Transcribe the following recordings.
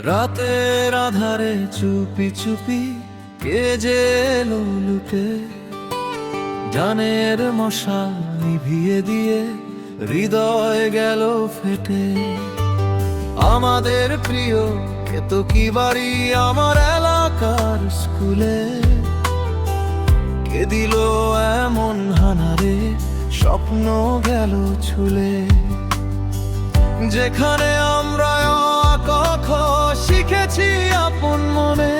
রাতের আধারে চুপি চুপি কে যে এলো লুটে, জানের মশাল নিভিয়ে দিয়ে হৃদয় গেল ফেটে। আমাদের প্রিয় কেতকী বাড়ি আমার এলাকার স্কুলে, কে দিল এমন হানারে স্বপ্ন গেল ছুলে। যেখানে আমরা অ ক খ শিখেছি আপন মনে,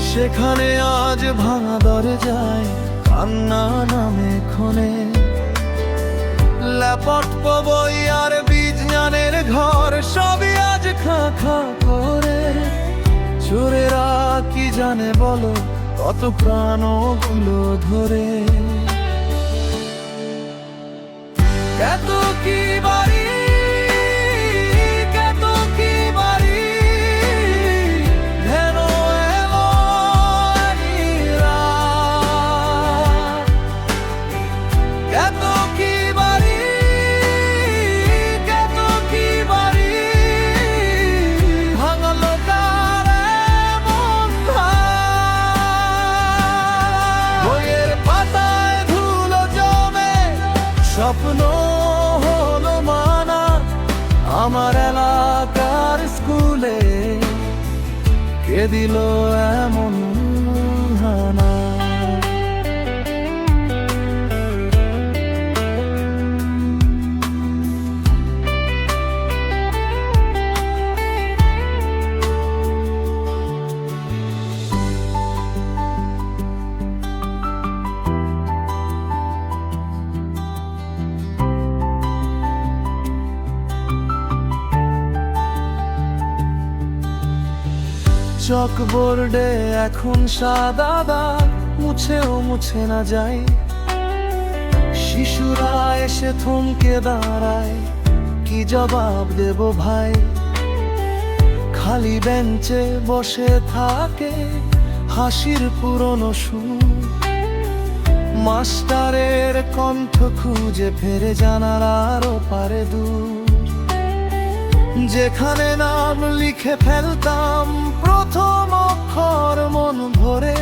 সেখানে আজ ভাঙা দরজায় কান্না নামে ক্ষণে। ল্যাপট বই আর বিজ্ঞানের ঘর সবই আজ খা খা করে। চোরেরা কি জানে বলো কত প্রাণগুলো ধরে। কেতকী বাড়ি, কেতকী বাড়ি, হেন এলো এই রাত। কেতকী বাড়ি, কেতকী বাড়ি, ভাঙলো কার এমন হাত। বইয়ের পাতায় ধুলো জমে স্বপ্ন হলো মানা, আমার এলাকার স্কুলে কে দিল এমন হানা। চকবোর্ডে এখন সাদা দাগ মুছেও মুছে না যায়। শিশুরা এসে থমকে দাঁড়ায়, কি জবাব দেব ভাই। খালি বেঞ্চে বসে থাকে হাসির পুরনো সুর, মাস্টারের কণ্ঠ খুঁজে ফেরে জানালার ওপারে দূর। যেখানে নাম লিখে ফেলতাম প্রথম অক্ষর মন ভরে,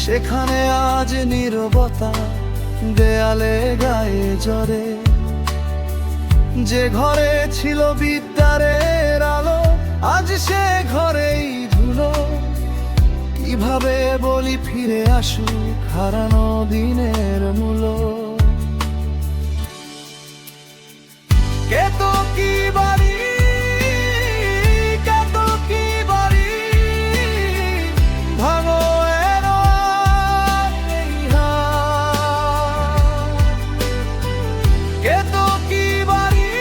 সেখানে আজ নীরবতা দেয়ালে গায়ে জ্বরে। যে ঘরে ছিল বিদ্যারের আলো আজ সে ঘরেই ধুলো। কিভাবে বলি ফিরে আসুক হারানো দিনের মূল্য। কেতকী বাড়ি, কেতকী বাড়ি, ভাঙো এলো এই হাত। কেতকী বাড়ি,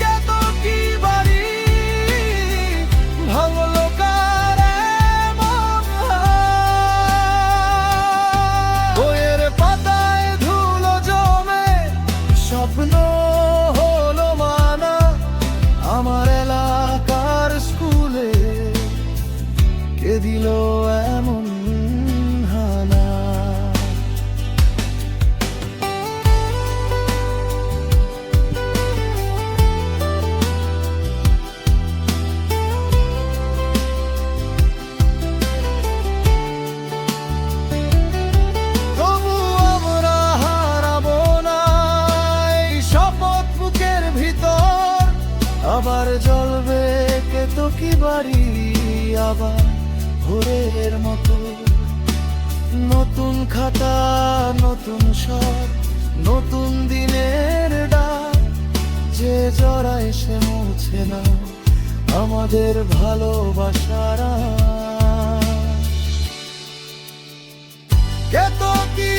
কেতকী বাড়ি, ভাঙলো কার এমন হাত। বইয়ের পাতায় ধুলো জমে স্বপ্ন হলো মানা, আমার এলাকার স্কুলে কে দিল এমন হানা। তবু আমরা হারাবো না এই শপথ বুকের ভিতর। আবার জ্বলবে কেতকী বাড়ি আবার ভোরের মতো। নতুন খাতা, নতুন সব, নতুন দিনের ডাক। যে জড়ায় সে মুছে না আমাদের ভালোবাসারা। কেতকী